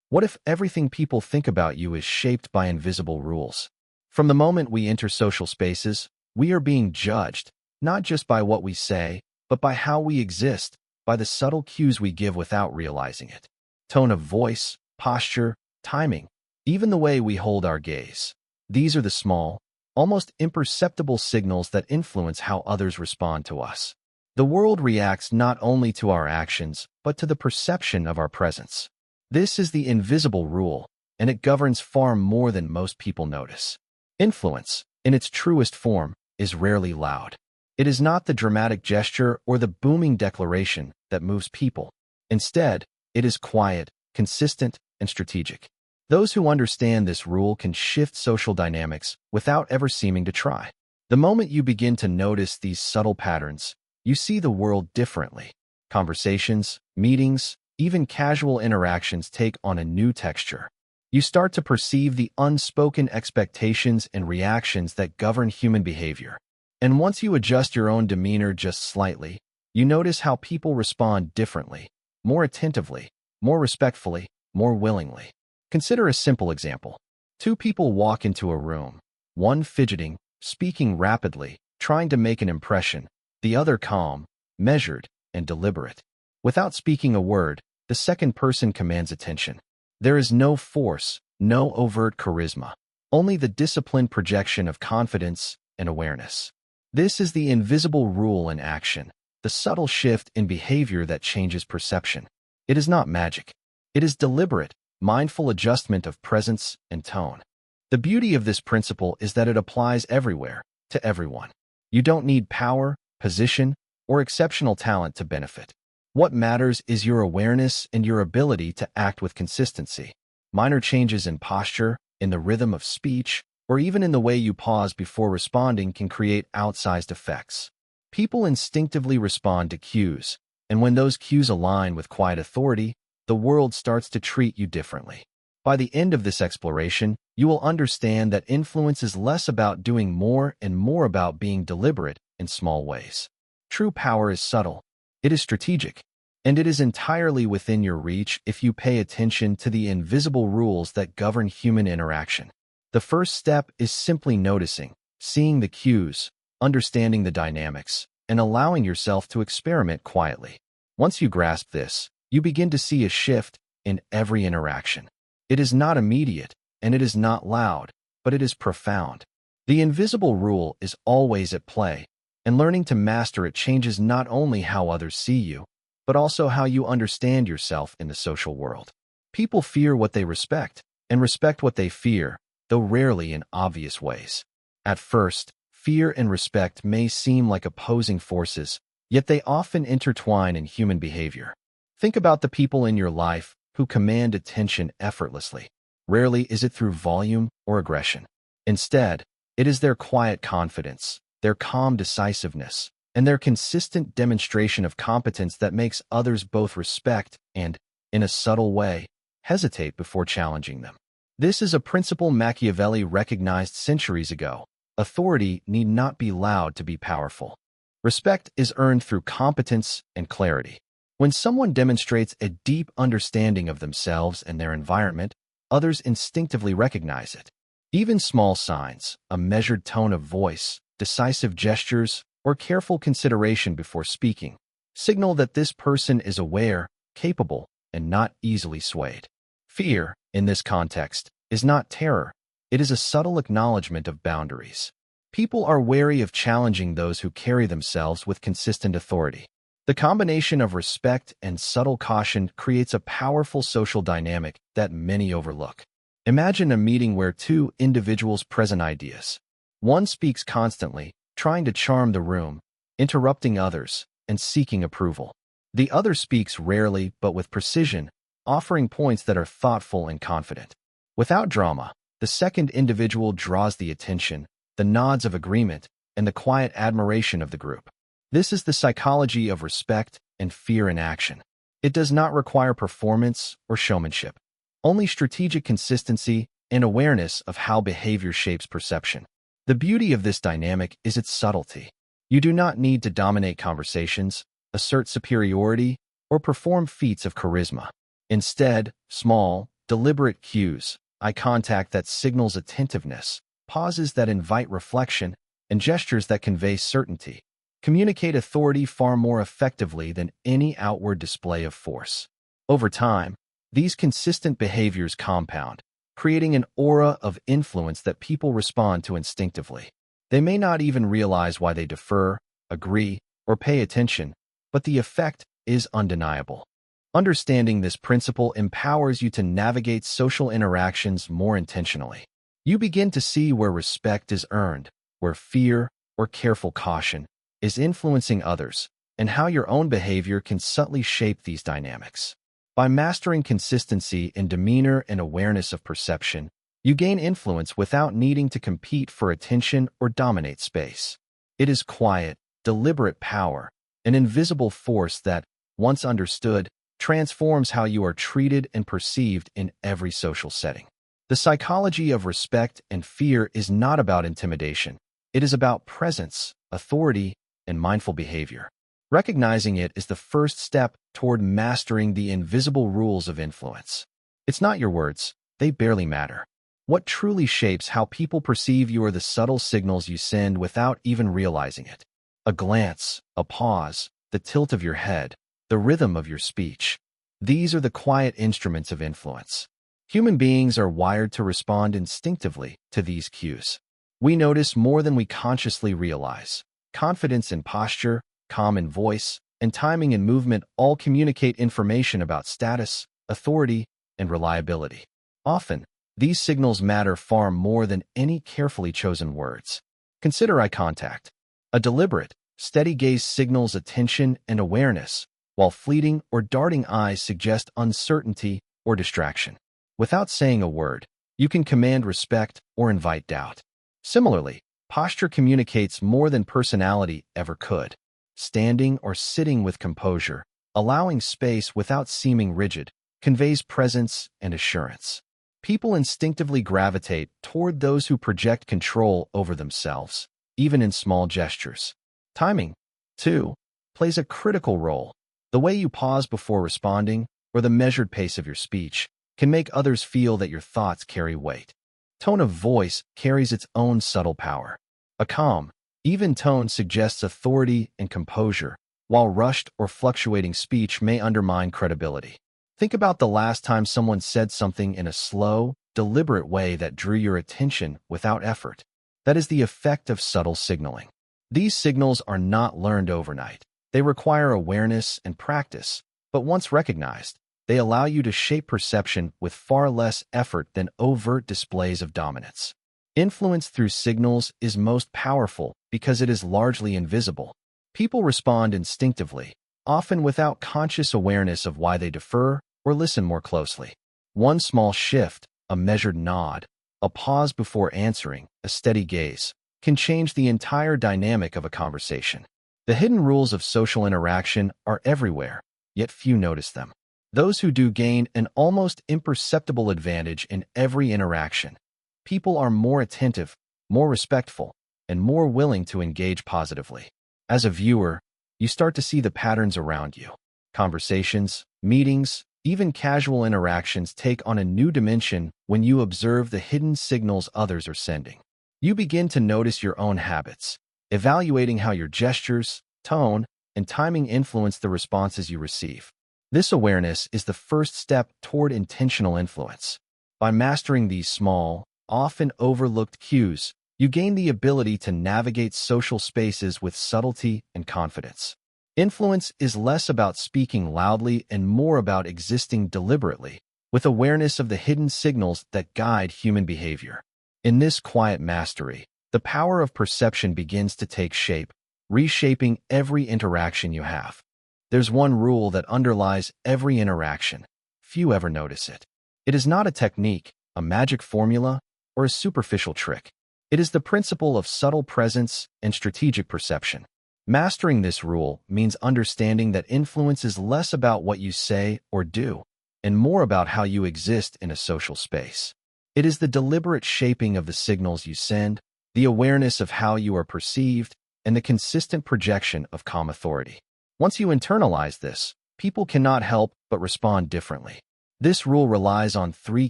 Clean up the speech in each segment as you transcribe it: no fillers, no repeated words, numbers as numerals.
What if everything people think about you is shaped by invisible rules? From the moment we enter social spaces, we are being judged, not just by what we say, but by how we exist, by the subtle cues we give without realizing it. Tone of voice, posture, timing, even the way we hold our gaze. These are the small, almost imperceptible signals that influence how others respond to us. The world reacts not only to our actions, but to the perception of our presence. This is the invisible rule, and it governs far more than most people notice. Influence, in its truest form, is rarely loud. It is not the dramatic gesture or the booming declaration that moves people. Instead, it is quiet, consistent, and strategic. Those who understand this rule can shift social dynamics without ever seeming to try. The moment you begin to notice these subtle patterns, you see the world differently. Conversations, meetings, even casual interactions take on a new texture. You start to perceive the unspoken expectations and reactions that govern human behavior. And once you adjust your own demeanor just slightly, you notice how people respond differently, more attentively, more respectfully, more willingly. Consider a simple example. Two people walk into a room, one fidgeting, speaking rapidly, trying to make an impression, the other calm, measured, and deliberate. Without speaking a word, the second person commands attention. There is no force, no overt charisma, only the disciplined projection of confidence and awareness. This is the invisible rule in action, the subtle shift in behavior that changes perception. It is not magic. It is deliberate, mindful adjustment of presence and tone. The beauty of this principle is that it applies everywhere, to everyone. You don't need power, position, or exceptional talent to benefit. What matters is your awareness and your ability to act with consistency. Minor changes in posture, in the rhythm of speech, or even in the way you pause before responding can create outsized effects. People instinctively respond to cues, and when those cues align with quiet authority, the world starts to treat you differently. By the end of this exploration, you will understand that influence is less about doing more and more about being deliberate in small ways. True power is subtle, it is strategic, and it is entirely within your reach if you pay attention to the invisible rules that govern human interaction. The first step is simply noticing, seeing the cues, understanding the dynamics, and allowing yourself to experiment quietly. Once you grasp this, you begin to see a shift in every interaction. It is not immediate, and it is not loud, but it is profound. The invisible rule is always at play, and learning to master it changes not only how others see you, but also how you understand yourself in the social world. People fear what they respect, and respect what they fear, though rarely in obvious ways. At first, fear and respect may seem like opposing forces, yet they often intertwine in human behavior. Think about the people in your life who command attention effortlessly. Rarely is it through volume or aggression. Instead, it is their quiet confidence, their calm decisiveness, and their consistent demonstration of competence that makes others both respect and, in a subtle way, hesitate before challenging them. This is a principle Machiavelli recognized centuries ago. Authority need not be loud to be powerful. Respect is earned through competence and clarity. When someone demonstrates a deep understanding of themselves and their environment, others instinctively recognize it. Even small signs, a measured tone of voice, decisive gestures, or careful consideration before speaking, signal that this person is aware, capable, and not easily swayed. Fear, in this context, is not terror. It is a subtle acknowledgement of boundaries. People are wary of challenging those who carry themselves with consistent authority. The combination of respect and subtle caution creates a powerful social dynamic that many overlook. Imagine a meeting where two individuals present ideas. One speaks constantly, trying to charm the room, interrupting others, and seeking approval. The other speaks rarely but with precision, offering points that are thoughtful and confident. Without drama, the second individual draws the attention, the nods of agreement, and the quiet admiration of the group. This is the psychology of respect and fear in action. It does not require performance or showmanship, only strategic consistency and awareness of how behavior shapes perception. The beauty of this dynamic is its subtlety. You do not need to dominate conversations, assert superiority, or perform feats of charisma. Instead, small, deliberate cues, eye contact that signals attentiveness, pauses that invite reflection, and gestures that convey certainty, communicate authority far more effectively than any outward display of force. Over time, these consistent behaviors compound, creating an aura of influence that people respond to instinctively. They may not even realize why they defer, agree, or pay attention, but the effect is undeniable. Understanding this principle empowers you to navigate social interactions more intentionally. You begin to see where respect is earned, where fear or careful caution is influencing others, and how your own behavior can subtly shape these dynamics. By mastering consistency in demeanor and awareness of perception, you gain influence without needing to compete for attention or dominate space. It is quiet, deliberate power, an invisible force that, once understood, transforms how you are treated and perceived in every social setting. The psychology of respect and fear is not about intimidation. It is about presence, authority, and mindful behavior. Recognizing it is the first step toward mastering the invisible rules of influence. It's not your words, they barely matter. What truly shapes how people perceive you are the subtle signals you send without even realizing it. A glance, a pause, the tilt of your head, the rhythm of your speech. These are the quiet instruments of influence. Human beings are wired to respond instinctively to these cues. We notice more than we consciously realize. Confidence in posture, calm in voice, and timing in movement all communicate information about status, authority, and reliability. Often, these signals matter far more than any carefully chosen words. Consider eye contact. A deliberate, steady gaze signals attention and awareness, while fleeting or darting eyes suggest uncertainty or distraction. Without saying a word, you can command respect or invite doubt. Similarly, posture communicates more than personality ever could. Standing or sitting with composure, allowing space without seeming rigid, conveys presence and assurance. People instinctively gravitate toward those who project control over themselves, even in small gestures. Timing, too, plays a critical role. The way you pause before responding, or the measured pace of your speech, can make others feel that your thoughts carry weight. Tone of voice carries its own subtle power. A calm, even tone suggests authority and composure, while rushed or fluctuating speech may undermine credibility. Think about the last time someone said something in a slow, deliberate way that drew your attention without effort. That is the effect of subtle signaling. These signals are not learned overnight. They require awareness and practice, but once recognized, they allow you to shape perception with far less effort than overt displays of dominance. Influence through signals is most powerful because it is largely invisible. People respond instinctively, often without conscious awareness of why they defer or listen more closely. One small shift, a measured nod, a pause before answering, a steady gaze, can change the entire dynamic of a conversation. The hidden rules of social interaction are everywhere, yet few notice them. Those who do gain an almost imperceptible advantage in every interaction. People are more attentive, more respectful, and more willing to engage positively. As a viewer, you start to see the patterns around you. Conversations, meetings, even casual interactions take on a new dimension when you observe the hidden signals others are sending. You begin to notice your own habits, evaluating how your gestures, tone, and timing influence the responses you receive. This awareness is the first step toward intentional influence. By mastering these small, often overlooked cues, you gain the ability to navigate social spaces with subtlety and confidence. Influence is less about speaking loudly and more about existing deliberately, with awareness of the hidden signals that guide human behavior. In this quiet mastery, the power of perception begins to take shape, reshaping every interaction you have. There's one rule that underlies every interaction. Few ever notice it. It is not a technique, a magic formula, or a superficial trick. It is the principle of subtle presence and strategic perception. Mastering this rule means understanding that influence is less about what you say or do, and more about how you exist in a social space. It is the deliberate shaping of the signals you send, the awareness of how you are perceived, and the consistent projection of calm authority. Once you internalize this, people cannot help but respond differently. This rule relies on three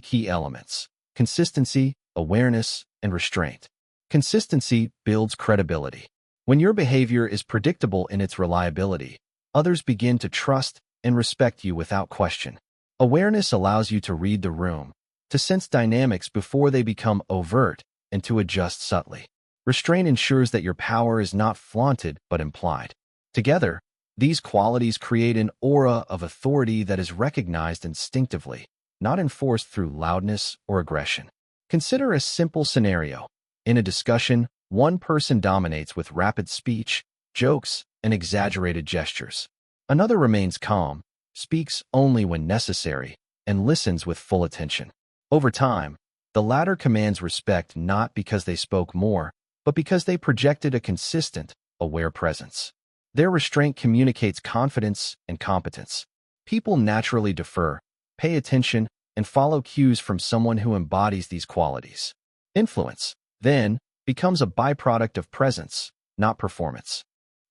key elements: consistency, awareness, and restraint. Consistency builds credibility. When your behavior is predictable in its reliability, others begin to trust and respect you without question. Awareness allows you to read the room, to sense dynamics before they become overt, and to adjust subtly. Restraint ensures that your power is not flaunted but implied. Together, these qualities create an aura of authority that is recognized instinctively, not enforced through loudness or aggression. Consider a simple scenario. In a discussion, one person dominates with rapid speech, jokes, and exaggerated gestures. Another remains calm, speaks only when necessary, and listens with full attention. Over time, the latter commands respect not because they spoke more, but because they projected a consistent, aware presence. Their restraint communicates confidence and competence. People naturally defer, pay attention, and follow cues from someone who embodies these qualities. Influence, then, becomes a byproduct of presence, not performance.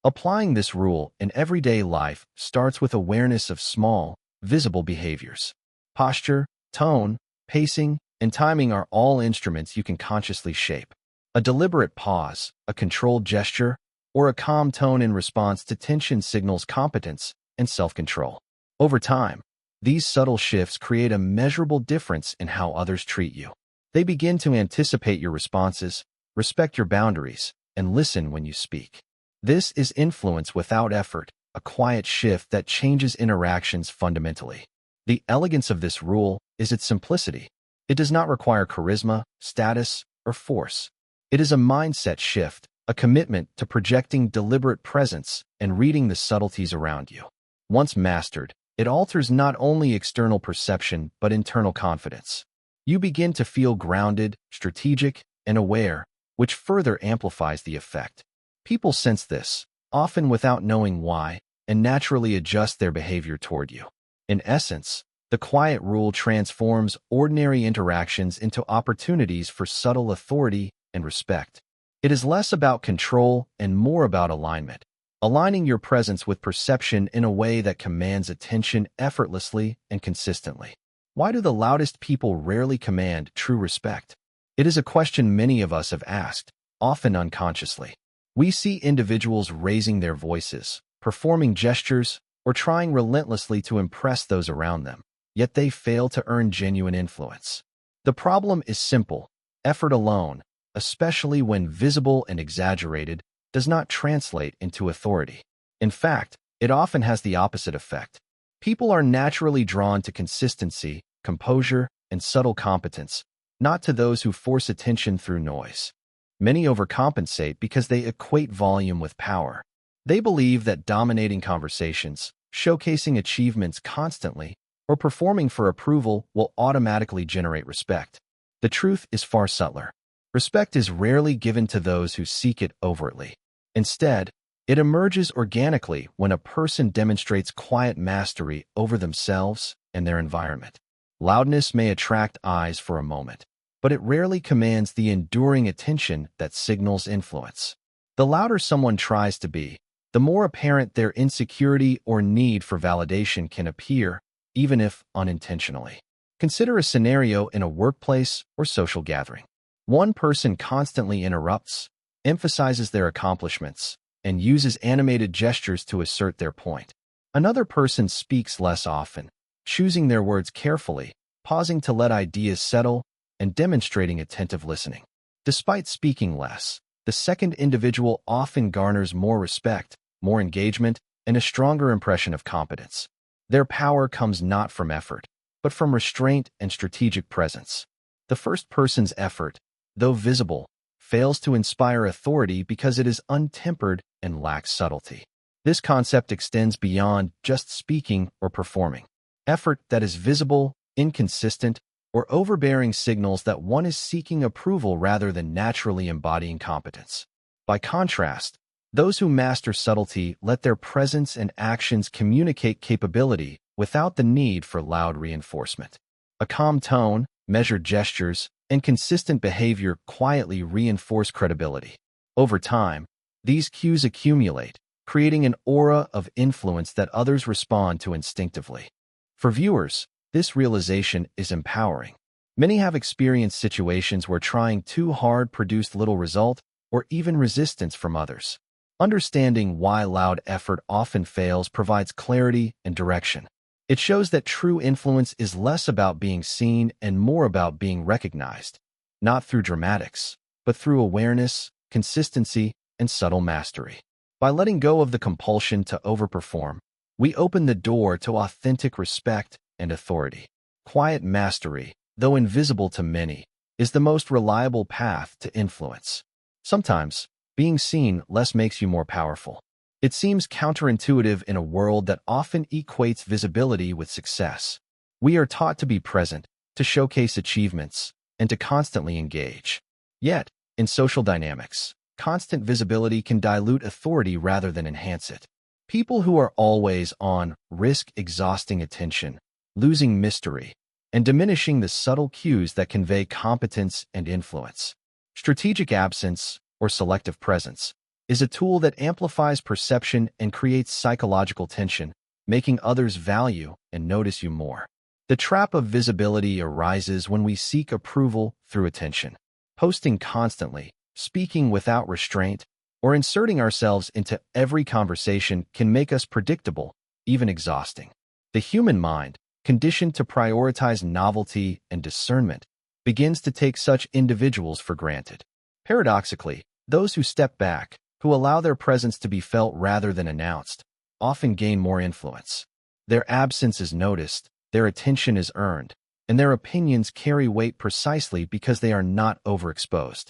Applying this rule in everyday life starts with awareness of small, visible behaviors. Posture, tone, pacing, and timing are all instruments you can consciously shape. A deliberate pause, a controlled gesture, or a calm tone in response to tension signals competence and self-control. Over time, these subtle shifts create a measurable difference in how others treat you. They begin to anticipate your responses, respect your boundaries, and listen when you speak. This is influence without effort, a quiet shift that changes interactions fundamentally. The elegance of this rule is its simplicity. It does not require charisma, status, or force. It is a mindset shift, a commitment to projecting deliberate presence and reading the subtleties around you. Once mastered, it alters not only external perception but internal confidence. You begin to feel grounded, strategic, and aware, which further amplifies the effect. People sense this, often without knowing why, and naturally adjust their behavior toward you. In essence, the quiet rule transforms ordinary interactions into opportunities for subtle authority and respect. It is less about control and more about alignment, aligning your presence with perception in a way that commands attention effortlessly and consistently. Why do the loudest people rarely command true respect? It is a question many of us have asked, often unconsciously. We see individuals raising their voices, performing gestures, or trying relentlessly to impress those around them, yet they fail to earn genuine influence. The problem is simple. Effort alone, especially when visible and exaggerated, does not translate into authority. In fact, it often has the opposite effect. People are naturally drawn to consistency, composure, and subtle competence, not to those who force attention through noise. Many overcompensate because they equate volume with power. They believe that dominating conversations, showcasing achievements constantly, or performing for approval will automatically generate respect. The truth is far subtler. Respect is rarely given to those who seek it overtly. Instead, it emerges organically when a person demonstrates quiet mastery over themselves and their environment. Loudness may attract eyes for a moment, but it rarely commands the enduring attention that signals influence. The louder someone tries to be, the more apparent their insecurity or need for validation can appear, even if unintentionally. Consider a scenario in a workplace or social gathering. One person constantly interrupts, emphasizes their accomplishments, and uses animated gestures to assert their point. Another person speaks less often, choosing their words carefully, pausing to let ideas settle, and demonstrating attentive listening. Despite speaking less, the second individual often garners more respect, more engagement, and a stronger impression of competence. Their power comes not from effort, but from restraint and strategic presence. The first person's effort, though visible, fails to inspire authority because it is untempered and lacks subtlety. This concept extends beyond just speaking or performing. Effort that is visible, inconsistent, or overbearing signals that one is seeking approval rather than naturally embodying competence. By contrast, those who master subtlety let their presence and actions communicate capability without the need for loud reinforcement. A calm tone, measured gestures, and consistent behavior quietly reinforce credibility. Over time, these cues accumulate, creating an aura of influence that others respond to instinctively. For viewers, This realization is empowering. Many have experienced situations where trying too hard produced little result or even resistance from others. Understanding why loud effort often fails provides clarity and direction. It shows that true influence is less about being seen and more about being recognized, not through dramatics, but through awareness, consistency, and subtle mastery. By letting go of the compulsion to overperform, we open the door to authentic respect and authority. Quiet mastery, though invisible to many, is the most reliable path to influence. Sometimes, being seen less makes you more powerful. It seems counterintuitive in a world that often equates visibility with success. We are taught to be present, to showcase achievements, and to constantly engage. Yet, in social dynamics, constant visibility can dilute authority rather than enhance it. People who are always on risk exhausting attention, losing mystery, and diminishing the subtle cues that convey competence and influence. Strategic absence, or selective presence, is a tool that amplifies perception and creates psychological tension, making others value and notice you more. The trap of visibility arises when we seek approval through attention. Posting constantly, speaking without restraint, or inserting ourselves into every conversation can make us predictable, even exhausting. The human mind, conditioned to prioritize novelty and discernment, begins to take such individuals for granted. Paradoxically, those who step back, who allow their presence to be felt rather than announced, often gain more influence. Their absence is noticed, their attention is earned, and their opinions carry weight precisely because they are not overexposed.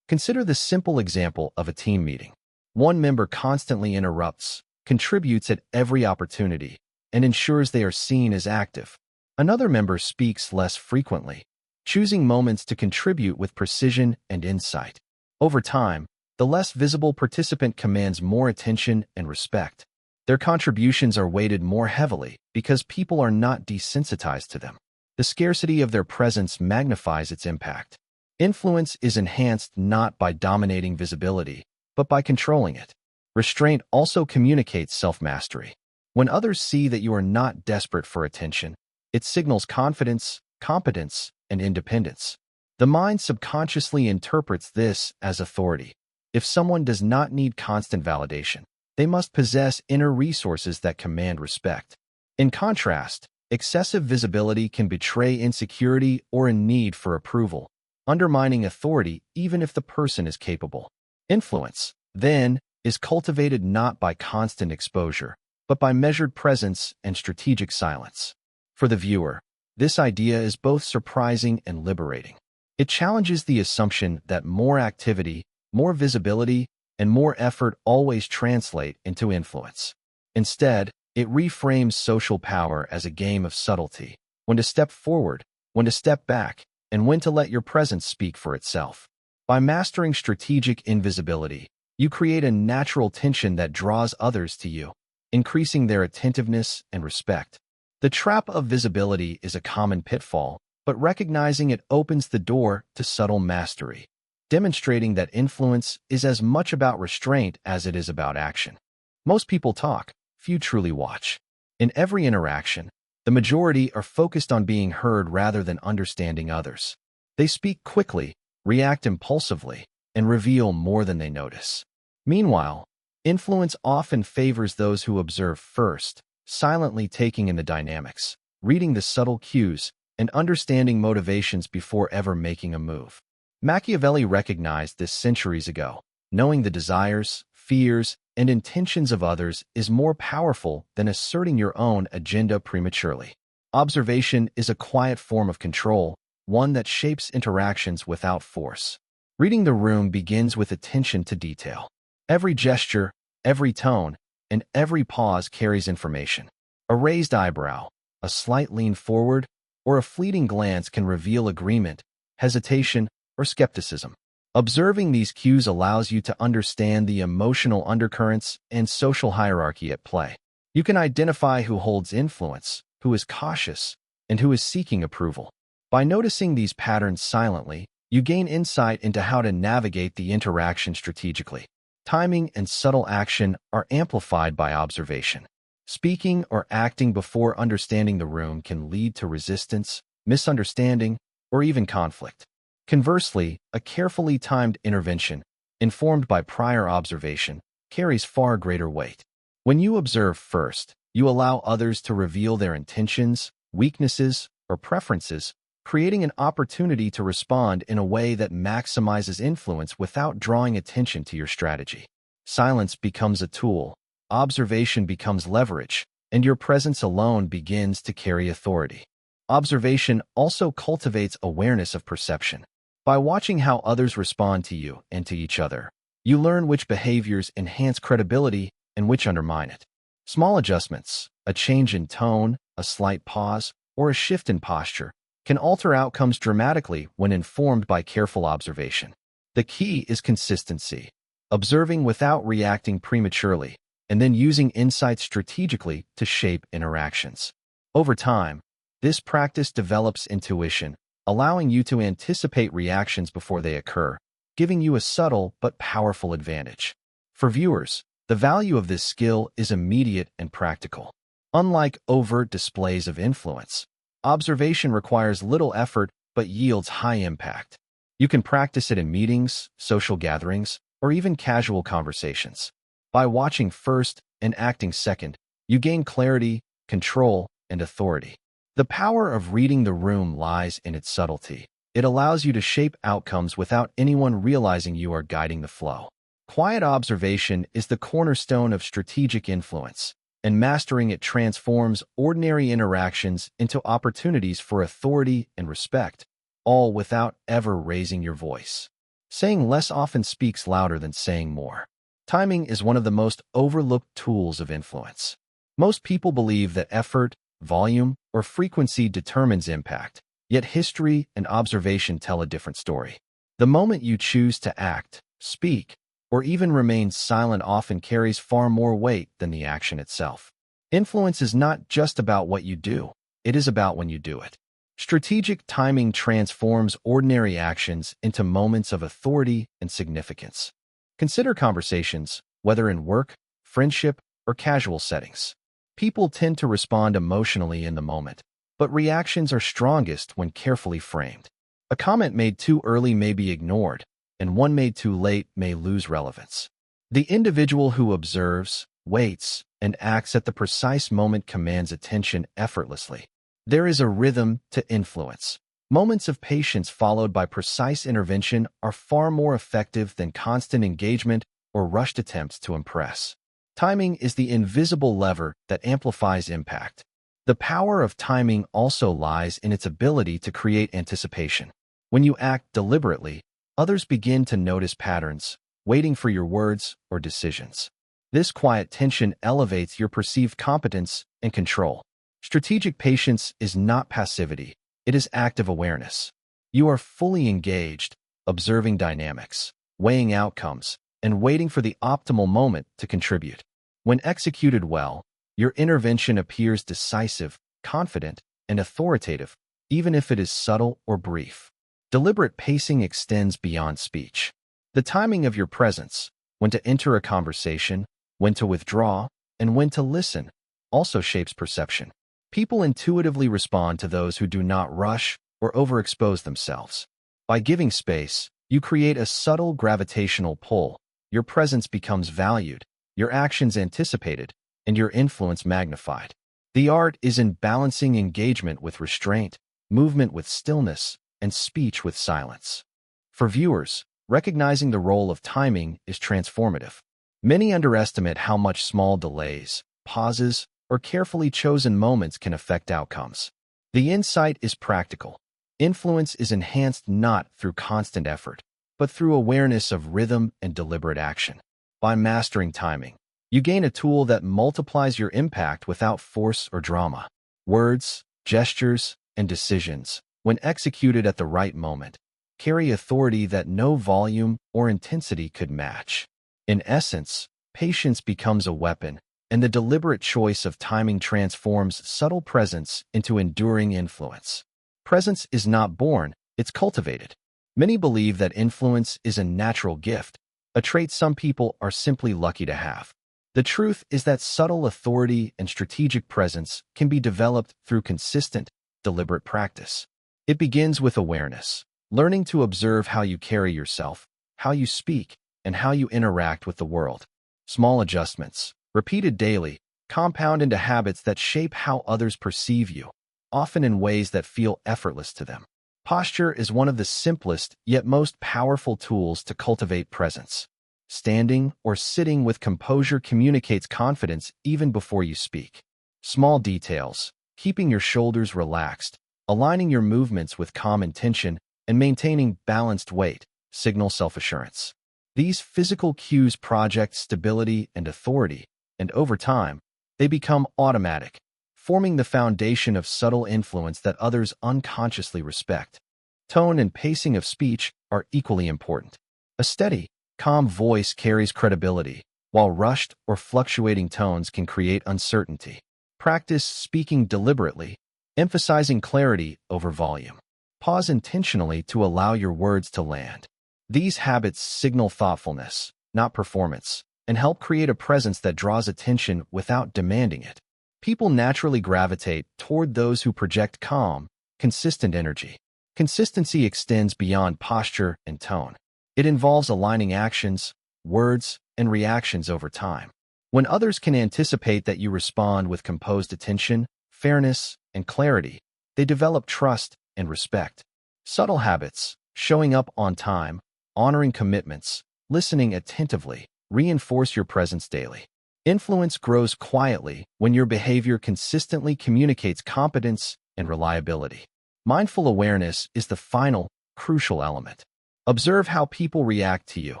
Consider the simple example of a team meeting. One member constantly interrupts, contributes at every opportunity, and ensures they are seen as active. Another member speaks less frequently, choosing moments to contribute with precision and insight. Over time, the less visible participant commands more attention and respect. Their contributions are weighted more heavily because people are not desensitized to them. The scarcity of their presence magnifies its impact. Influence is enhanced not by dominating visibility, but by controlling it. Restraint also communicates self-mastery. When others see that you are not desperate for attention, it signals confidence, competence, and independence. The mind subconsciously interprets this as authority. If someone does not need constant validation, they must possess inner resources that command respect. In contrast, excessive visibility can betray insecurity or a need for approval, undermining authority even if the person is capable. Influence, then, is cultivated not by constant exposure, but by measured presence and strategic silence. For the viewer, this idea is both surprising and liberating. It challenges the assumption that more activity, more visibility, and more effort always translate into influence. Instead, it reframes social power as a game of subtlety, when to step forward, when to step back, and when to let your presence speak for itself. By mastering strategic invisibility, you create a natural tension that draws others to you, increasing their attentiveness and respect. The trap of visibility is a common pitfall, but recognizing it opens the door to subtle mastery, demonstrating that influence is as much about restraint as it is about action. Most people talk, few truly watch. In every interaction, the majority are focused on being heard rather than understanding others. They speak quickly, react impulsively, and reveal more than they notice. Meanwhile, influence often favors those who observe first, silently taking in the dynamics, reading the subtle cues, and understanding motivations before ever making a move. Machiavelli recognized this centuries ago. Knowing the desires, fears, and intentions of others is more powerful than asserting your own agenda prematurely. Observation is a quiet form of control, one that shapes interactions without force. Reading the room begins with attention to detail. Every gesture, every tone, and every pause carries information. A raised eyebrow, a slight lean forward, or a fleeting glance can reveal agreement, hesitation, or skepticism. Observing these cues allows you to understand the emotional undercurrents and social hierarchy at play. You can identify who holds influence, who is cautious, and who is seeking approval. By noticing these patterns silently, you gain insight into how to navigate the interaction strategically. Timing and subtle action are amplified by observation. Speaking or acting before understanding the room can lead to resistance, misunderstanding, or even conflict. Conversely, a carefully timed intervention, informed by prior observation, carries far greater weight. When you observe first, you allow others to reveal their intentions, weaknesses, or preferences, creating an opportunity to respond in a way that maximizes influence without drawing attention to your strategy. Silence becomes a tool, observation becomes leverage, and your presence alone begins to carry authority. Observation also cultivates awareness of perception. By watching how others respond to you and to each other, you learn which behaviors enhance credibility and which undermine it. Small adjustments, a change in tone, a slight pause, or a shift in posture, can alter outcomes dramatically when informed by careful observation. The key is consistency, observing without reacting prematurely, and then using insights strategically to shape interactions. Over time, this practice develops intuition, allowing you to anticipate reactions before they occur, giving you a subtle but powerful advantage. For viewers, the value of this skill is immediate and practical. Unlike overt displays of influence, observation requires little effort but yields high impact. You can practice it in meetings, social gatherings, or even casual conversations. By watching first and acting second, you gain clarity, control, and authority. The power of reading the room lies in its subtlety. It allows you to shape outcomes without anyone realizing you are guiding the flow. Quiet observation is the cornerstone of strategic influence, and mastering it transforms ordinary interactions into opportunities for authority and respect, all without ever raising your voice. Saying less often speaks louder than saying more. Timing is one of the most overlooked tools of influence. Most people believe that effort, volume, or frequency determines impact, yet history and observation tell a different story. The moment you choose to act, speak, or even remain silent often carries far more weight than the action itself. Influence is not just about what you do, it is about when you do it. Strategic timing transforms ordinary actions into moments of authority and significance. Consider conversations, whether in work, friendship, or casual settings. People tend to respond emotionally in the moment, but reactions are strongest when carefully framed. A comment made too early may be ignored, and one made too late may lose relevance. The individual who observes, waits, and acts at the precise moment commands attention effortlessly. There is a rhythm to influence. Moments of patience followed by precise intervention are far more effective than constant engagement or rushed attempts to impress. Timing is the invisible lever that amplifies impact. The power of timing also lies in its ability to create anticipation. When you act deliberately, others begin to notice patterns, waiting for your words or decisions. This quiet tension elevates your perceived competence and control. Strategic patience is not passivity, it is active awareness. You are fully engaged, observing dynamics, weighing outcomes, and waiting for the optimal moment to contribute. When executed well, your intervention appears decisive, confident, and authoritative, even if it is subtle or brief. Deliberate pacing extends beyond speech. The timing of your presence, when to enter a conversation, when to withdraw, and when to listen, also shapes perception. People intuitively respond to those who do not rush or overexpose themselves. By giving space, you create a subtle gravitational pull. Your presence becomes valued, your actions anticipated, and your influence magnified. The art is in balancing engagement with restraint, movement with stillness, and speech with silence. For viewers, recognizing the role of timing is transformative. Many underestimate how much small delays, pauses, or carefully chosen moments can affect outcomes. The insight is practical. Influence is enhanced not through constant effort, but through awareness of rhythm and deliberate action. By mastering timing, you gain a tool that multiplies your impact without force or drama. Words, gestures, and decisions, when executed at the right moment, carry authority that no volume or intensity could match. In essence, patience becomes a weapon, and the deliberate choice of timing transforms subtle presence into enduring influence. Presence is not born, it's cultivated. Many believe that influence is a natural gift, a trait some people are simply lucky to have. The truth is that subtle authority and strategic presence can be developed through consistent, deliberate practice. It begins with awareness, learning to observe how you carry yourself, how you speak, and how you interact with the world. Small adjustments, repeated daily, compound into habits that shape how others perceive you, often in ways that feel effortless to them. Posture is one of the simplest yet most powerful tools to cultivate presence. Standing or sitting with composure communicates confidence even before you speak. Small details, keeping your shoulders relaxed, aligning your movements with calm intention, and maintaining balanced weight, signal self-assurance. These physical cues project stability and authority, and over time, they become automatic, forming the foundation of subtle influence that others unconsciously respect. Tone and pacing of speech are equally important. A steady, calm voice carries credibility, while rushed or fluctuating tones can create uncertainty. Practice speaking deliberately, emphasizing clarity over volume. Pause intentionally to allow your words to land. These habits signal thoughtfulness, not performance, and help create a presence that draws attention without demanding it. People naturally gravitate toward those who project calm, consistent energy. Consistency extends beyond posture and tone. It involves aligning actions, words, and reactions over time. When others can anticipate that you respond with composed attention, fairness, and clarity, they develop trust and respect. Subtle habits, showing up on time, honoring commitments, listening attentively, reinforce your presence daily. Influence grows quietly when your behavior consistently communicates competence and reliability. Mindful awareness is the final, crucial element. Observe how people react to you.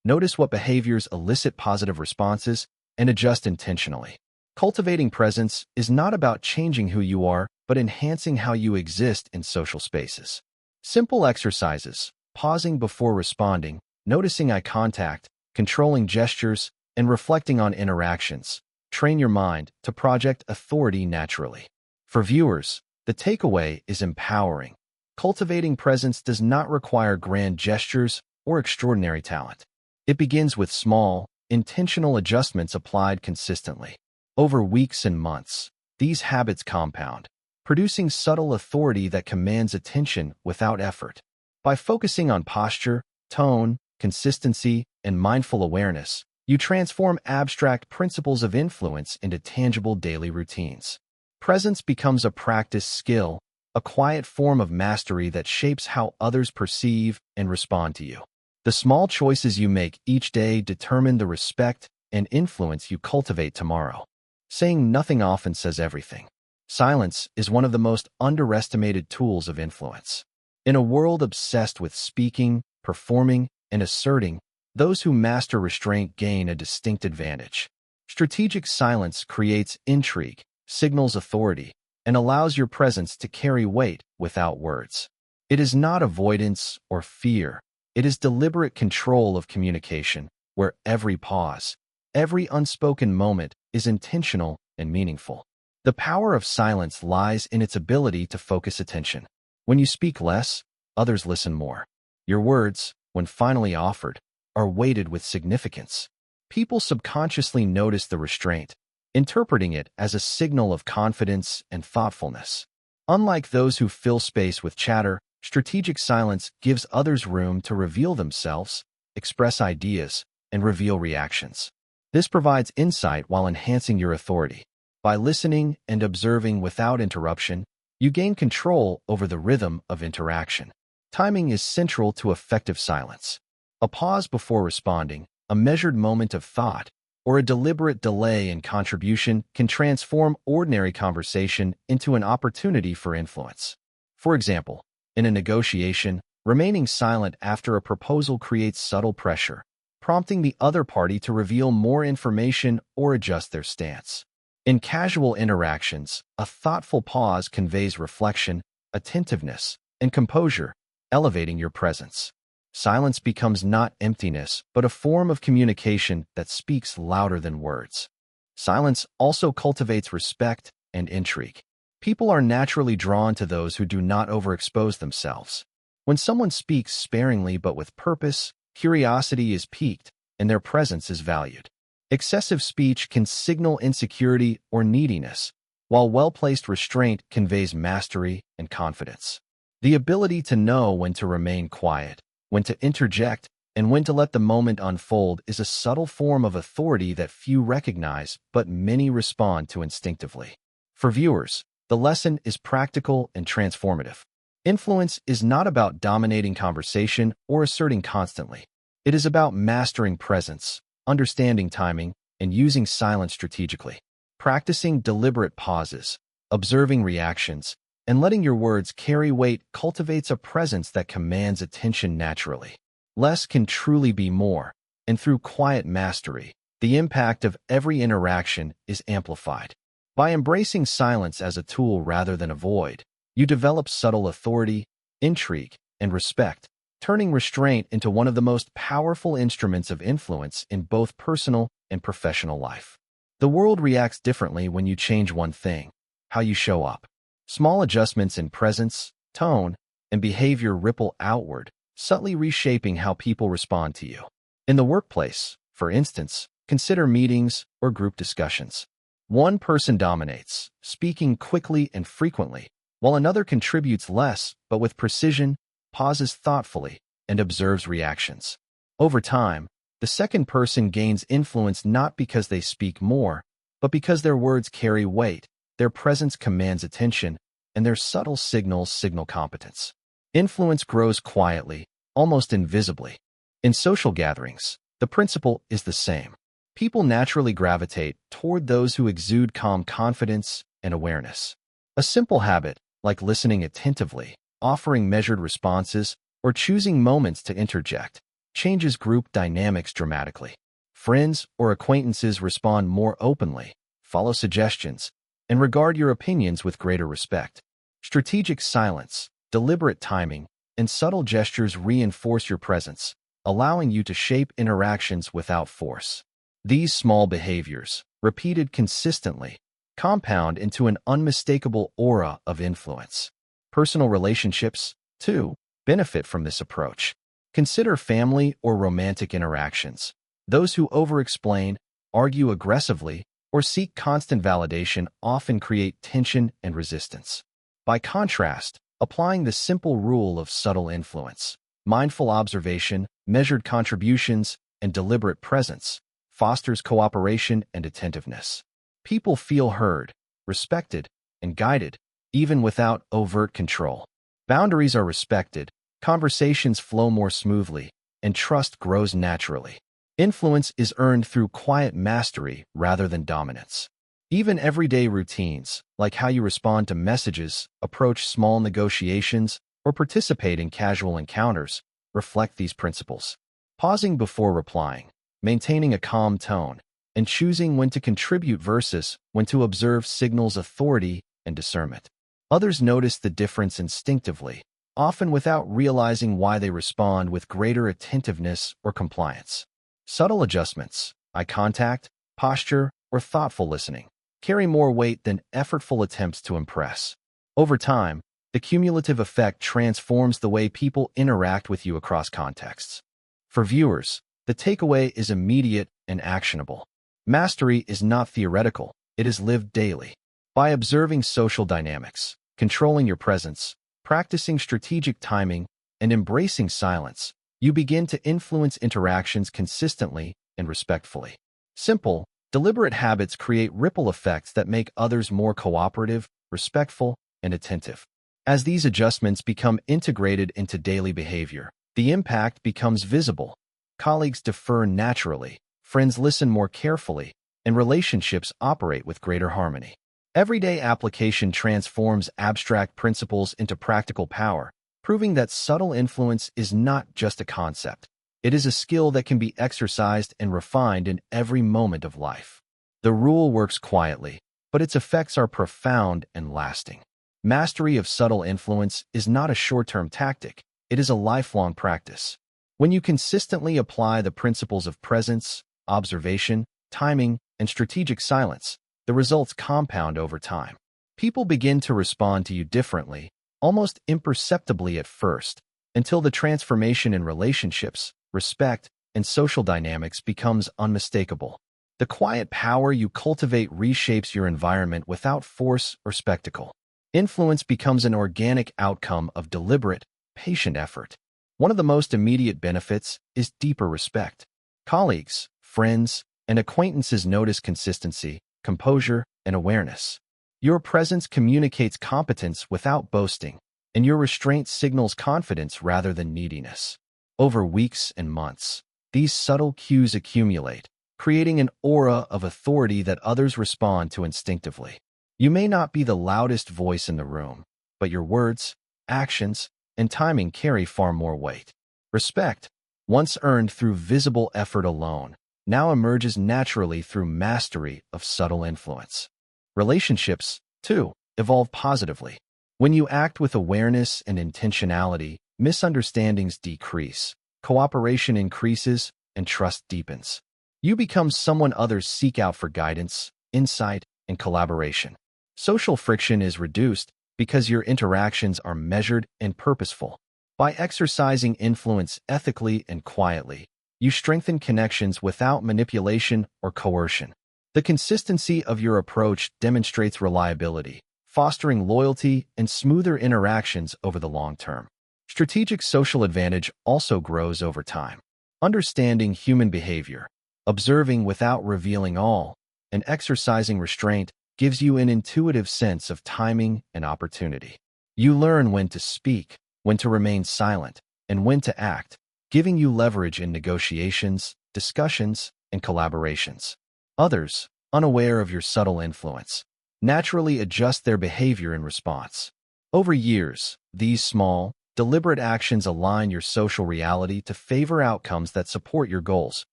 Notice what behaviors elicit positive responses and adjust intentionally. Cultivating presence is not about changing who you are, but enhancing how you exist in social spaces. Simple exercises, pausing before responding, noticing eye contact, controlling gestures, and reflecting on interactions, train your mind to project authority naturally. For viewers, the takeaway is empowering. Cultivating presence does not require grand gestures or extraordinary talent. It begins with small, intentional adjustments applied consistently. Over weeks and months, these habits compound, producing subtle authority that commands attention without effort. By focusing on posture, tone, consistency, and mindful awareness, you transform abstract principles of influence into tangible daily routines. Presence becomes a practiced skill, a quiet form of mastery that shapes how others perceive and respond to you. The small choices you make each day determine the respect and influence you cultivate tomorrow. Saying nothing often says everything. Silence is one of the most underestimated tools of influence. In a world obsessed with speaking, performing, and asserting, those who master restraint gain a distinct advantage. Strategic silence creates intrigue, signals authority, and allows your presence to carry weight without words. It is not avoidance or fear. It is deliberate control of communication, where every pause, every unspoken moment is intentional and meaningful. The power of silence lies in its ability to focus attention. When you speak less, others listen more. Your words, when finally offered, are weighted with significance. People subconsciously notice the restraint, interpreting it as a signal of confidence and thoughtfulness. Unlike those who fill space with chatter, strategic silence gives others room to reveal themselves, express ideas, and reveal reactions. This provides insight while enhancing your authority. By listening and observing without interruption, you gain control over the rhythm of interaction. Timing is central to effective silence. A pause before responding, a measured moment of thought, or a deliberate delay in contribution can transform ordinary conversation into an opportunity for influence. For example, in a negotiation, remaining silent after a proposal creates subtle pressure, prompting the other party to reveal more information or adjust their stance. In casual interactions, a thoughtful pause conveys reflection, attentiveness, and composure, elevating your presence. Silence becomes not emptiness, but a form of communication that speaks louder than words. Silence also cultivates respect and intrigue. People are naturally drawn to those who do not overexpose themselves. When someone speaks sparingly but with purpose, curiosity is piqued, and their presence is valued. Excessive speech can signal insecurity or neediness, while well-placed restraint conveys mastery and confidence. The ability to know when to remain quiet, when to interject, and when to let the moment unfold is a subtle form of authority that few recognize but many respond to instinctively. For viewers, the lesson is practical and transformative. Influence is not about dominating conversation or asserting constantly. It is about mastering presence, understanding timing, and using silence strategically. Practicing deliberate pauses, observing reactions, and letting your words carry weight cultivates a presence that commands attention naturally. Less can truly be more, and through quiet mastery, the impact of every interaction is amplified. By embracing silence as a tool rather than a void, you develop subtle authority, intrigue, and respect, turning restraint into one of the most powerful instruments of influence in both personal and professional life. The world reacts differently when you change one thing: how you show up. Small adjustments in presence, tone, and behavior ripple outward, subtly reshaping how people respond to you. In the workplace, for instance, consider meetings or group discussions. One person dominates, speaking quickly and frequently, while another contributes less but with precision, pauses thoughtfully, and observes reactions. Over time, the second person gains influence not because they speak more, but because their words carry weight, their presence commands attention, and their subtle signals signal competence. Influence grows quietly, almost invisibly. In social gatherings, the principle is the same. People naturally gravitate toward those who exude calm confidence and awareness. A simple habit, like listening attentively, offering measured responses, or choosing moments to interject, changes group dynamics dramatically. Friends or acquaintances respond more openly, follow suggestions, and regard your opinions with greater respect. Strategic silence, deliberate timing, and subtle gestures reinforce your presence, allowing you to shape interactions without force. These small behaviors, repeated consistently, compound into an unmistakable aura of influence. Personal relationships, too, benefit from this approach. Consider family or romantic interactions. Those who over-explain, argue aggressively, or seek constant validation often create tension and resistance. By contrast, applying the simple rule of subtle influence, mindful observation, measured contributions, and deliberate presence fosters cooperation and attentiveness. People feel heard, respected, and guided, even without overt control. Boundaries are respected, conversations flow more smoothly, and trust grows naturally. Influence is earned through quiet mastery rather than dominance. Even everyday routines, like how you respond to messages, approach small negotiations, or participate in casual encounters, reflect these principles. Pausing before replying, maintaining a calm tone, and choosing when to contribute versus when to observe signals authority and discernment. Others notice the difference instinctively, often without realizing why they respond with greater attentiveness or compliance. Subtle adjustments, eye contact, posture, or thoughtful listening, carry more weight than effortful attempts to impress. Over time, the cumulative effect transforms the way people interact with you across contexts. For viewers, the takeaway is immediate and actionable. Mastery is not theoretical, it is lived daily. By observing social dynamics, controlling your presence, practicing strategic timing, and embracing silence, you begin to influence interactions consistently and respectfully. Simple, deliberate habits create ripple effects that make others more cooperative, respectful, and attentive. As these adjustments become integrated into daily behavior, the impact becomes visible. Colleagues defer naturally, friends listen more carefully, and relationships operate with greater harmony. Everyday application transforms abstract principles into practical power, proving that subtle influence is not just a concept. It is a skill that can be exercised and refined in every moment of life. The rule works quietly, but its effects are profound and lasting. Mastery of subtle influence is not a short-term tactic, it is a lifelong practice. When you consistently apply the principles of presence, observation, timing, and strategic silence, the results compound over time. People begin to respond to you differently, almost imperceptibly at first, until the transformation in relationships, respect, and social dynamics becomes unmistakable. The quiet power you cultivate reshapes your environment without force or spectacle. Influence becomes an organic outcome of deliberate, patient effort. One of the most immediate benefits is deeper respect. Colleagues, friends, and acquaintances notice consistency, composure, and awareness. Your presence communicates competence without boasting, and your restraint signals confidence rather than neediness. Over weeks and months, these subtle cues accumulate, creating an aura of authority that others respond to instinctively. You may not be the loudest voice in the room, but your words, actions, and timing carry far more weight. Respect, once earned through visible effort alone, now emerges naturally through mastery of subtle influence. Relationships, too, evolve positively. When you act with awareness and intentionality, misunderstandings decrease, cooperation increases, and trust deepens. You become someone others seek out for guidance, insight, and collaboration. Social friction is reduced because your interactions are measured and purposeful. By exercising influence ethically and quietly, you strengthen connections without manipulation or coercion. The consistency of your approach demonstrates reliability, fostering loyalty and smoother interactions over the long term. Strategic social advantage also grows over time. Understanding human behavior, observing without revealing all, and exercising restraint gives you an intuitive sense of timing and opportunity. You learn when to speak, when to remain silent, and when to act, giving you leverage in negotiations, discussions, and collaborations. Others, unaware of your subtle influence, naturally adjust their behavior in response. Over years, these small, deliberate actions align your social reality to favor outcomes that support your goals,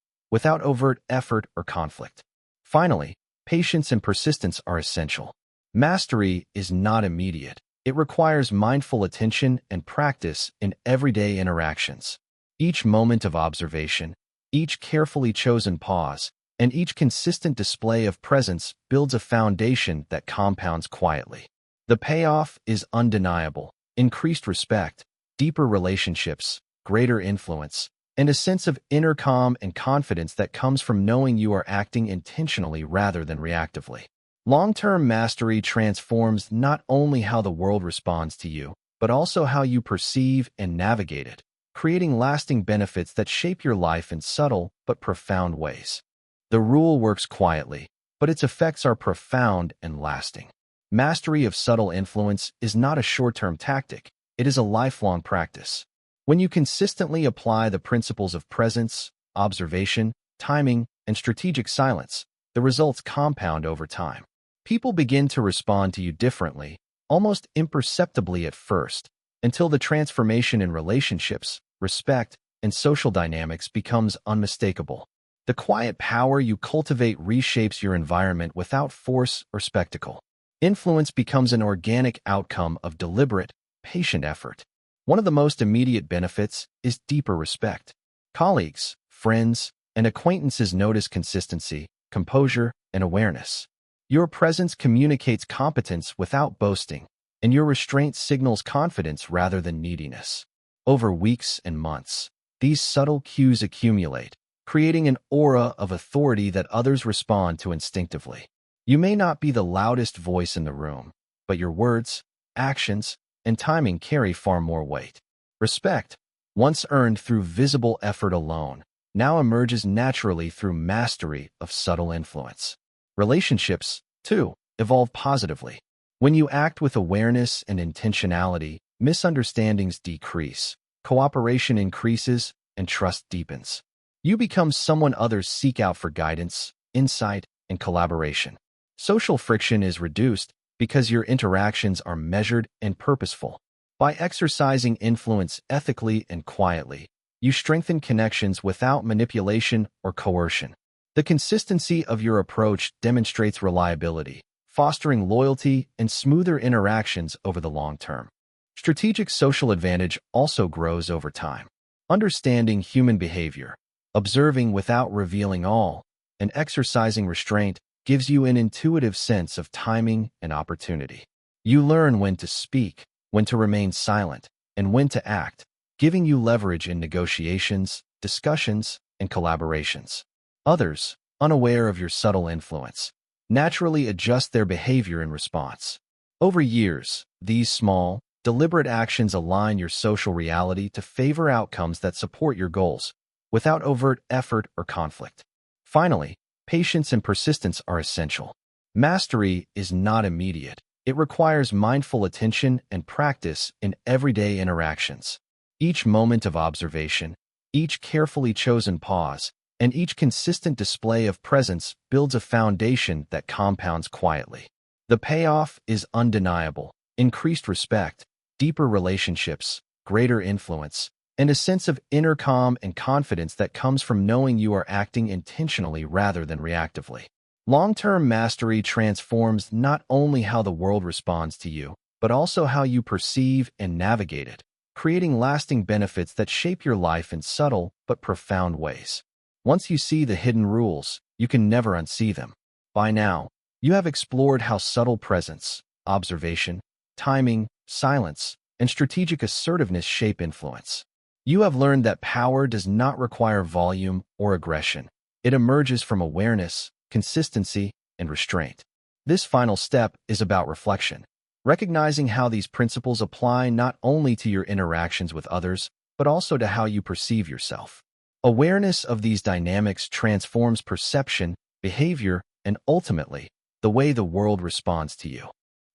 without overt effort or conflict. Finally, patience and persistence are essential. Mastery is not immediate. It requires mindful attention and practice in everyday interactions. Each moment of observation, each carefully chosen pause, and each consistent display of presence builds a foundation that compounds quietly. The payoff is undeniable: increased respect, deeper relationships, greater influence, and a sense of inner calm and confidence that comes from knowing you are acting intentionally rather than reactively. Long-term mastery transforms not only how the world responds to you, but also how you perceive and navigate it, creating lasting benefits that shape your life in subtle but profound ways. The rule works quietly, but its effects are profound and lasting. Mastery of subtle influence is not a short-term tactic, it is a lifelong practice. When you consistently apply the principles of presence, observation, timing, and strategic silence, the results compound over time. People begin to respond to you differently, almost imperceptibly at first, until the transformation in relationships, respect, and social dynamics becomes unmistakable. The quiet power you cultivate reshapes your environment without force or spectacle. Influence becomes an organic outcome of deliberate, patient effort. One of the most immediate benefits is deeper respect. Colleagues, friends, and acquaintances notice consistency, composure, and awareness. Your presence communicates competence without boasting, and your restraint signals confidence rather than neediness. Over weeks and months, these subtle cues accumulate, creating an aura of authority that others respond to instinctively. You may not be the loudest voice in the room, but your words, actions, and timing carry far more weight. Respect, once earned through visible effort alone, now emerges naturally through mastery of subtle influence. Relationships, too, evolve positively. When you act with awareness and intentionality, misunderstandings decrease, cooperation increases, and trust deepens. You become someone others seek out for guidance, insight, and collaboration. Social friction is reduced because your interactions are measured and purposeful. By exercising influence ethically and quietly, you strengthen connections without manipulation or coercion. The consistency of your approach demonstrates reliability, fostering loyalty and smoother interactions over the long term. Strategic social advantage also grows over time. Understanding human behavior, observing without revealing all, and exercising restraint gives you an intuitive sense of timing and opportunity. You learn when to speak, when to remain silent, and when to act, giving you leverage in negotiations, discussions, and collaborations. Others, unaware of your subtle influence, naturally adjust their behavior in response. Over years, these small, deliberate actions align your social reality to favor outcomes that support your goals, without overt effort or conflict. Finally, patience and persistence are essential. Mastery is not immediate. It requires mindful attention and practice in everyday interactions. Each moment of observation, each carefully chosen pause, and each consistent display of presence builds a foundation that compounds quietly. The payoff is undeniable: increased respect, deeper relationships, greater influence, and a sense of inner calm and confidence that comes from knowing you are acting intentionally rather than reactively. Long-term mastery transforms not only how the world responds to you, but also how you perceive and navigate it, creating lasting benefits that shape your life in subtle but profound ways. Once you see the hidden rules, you can never unsee them. By now, you have explored how subtle presence, observation, timing, silence, and strategic assertiveness shape influence. You have learned that power does not require volume or aggression. It emerges from awareness, consistency, and restraint. This final step is about reflection, recognizing how these principles apply not only to your interactions with others, but also to how you perceive yourself. Awareness of these dynamics transforms perception, behavior, and ultimately, the way the world responds to you.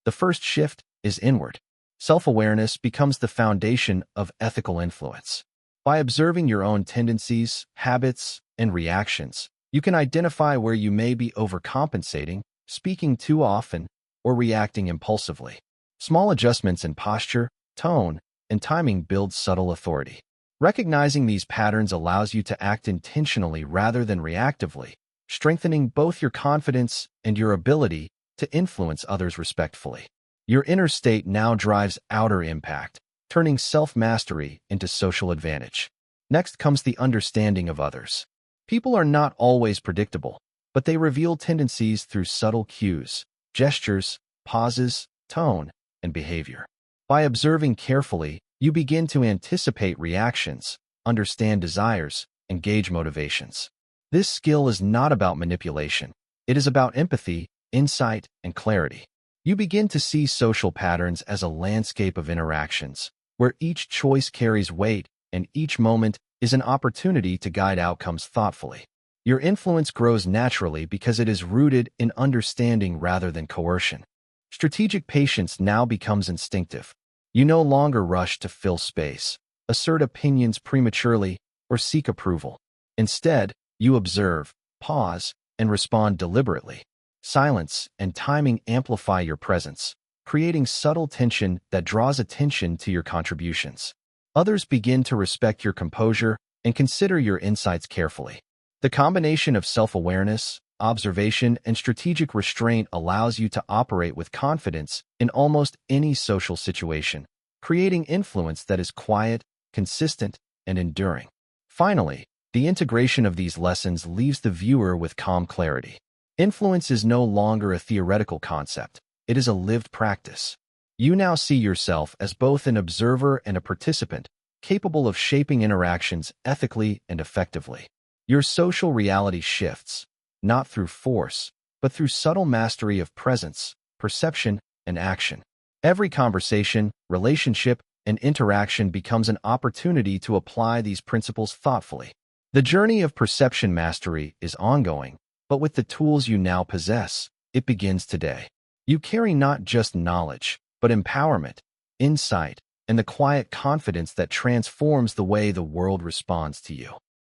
The first shift is inward. Self-awareness becomes the foundation of ethical influence. By observing your own tendencies, habits, and reactions, you can identify where you may be overcompensating, speaking too often, or reacting impulsively. Small adjustments in posture, tone, and timing build subtle authority. Recognizing these patterns allows you to act intentionally rather than reactively, strengthening both your confidence and your ability to influence others respectfully. Your inner state now drives outer impact, turning self-mastery into social advantage. Next comes the understanding of others. People are not always predictable, but they reveal tendencies through subtle cues, gestures, pauses, tone, and behavior. By observing carefully, you begin to anticipate reactions, understand desires, and gauge motivations. This skill is not about manipulation. It is about empathy, insight, and clarity. You begin to see social patterns as a landscape of interactions, where each choice carries weight and each moment is an opportunity to guide outcomes thoughtfully. Your influence grows naturally because it is rooted in understanding rather than coercion. Strategic patience now becomes instinctive. You no longer rush to fill space, assert opinions prematurely, or seek approval. Instead, you observe, pause, and respond deliberately. Silence and timing amplify your presence, creating subtle tension that draws attention to your contributions. Others begin to respect your composure and consider your insights carefully. The combination of self-awareness, observation, and strategic restraint allows you to operate with confidence in almost any social situation, creating influence that is quiet, consistent, and enduring. Finally, the integration of these lessons leaves the viewer with calm clarity. Influence is no longer a theoretical concept. It is a lived practice. You now see yourself as both an observer and a participant, capable of shaping interactions ethically and effectively. Your social reality shifts, not through force, but through subtle mastery of presence, perception, and action. Every conversation, relationship, and interaction becomes an opportunity to apply these principles thoughtfully. The journey of perception mastery is ongoing, but with the tools you now possess, it begins today. You carry not just knowledge, but empowerment, insight, and the quiet confidence that transforms the way the world responds to you.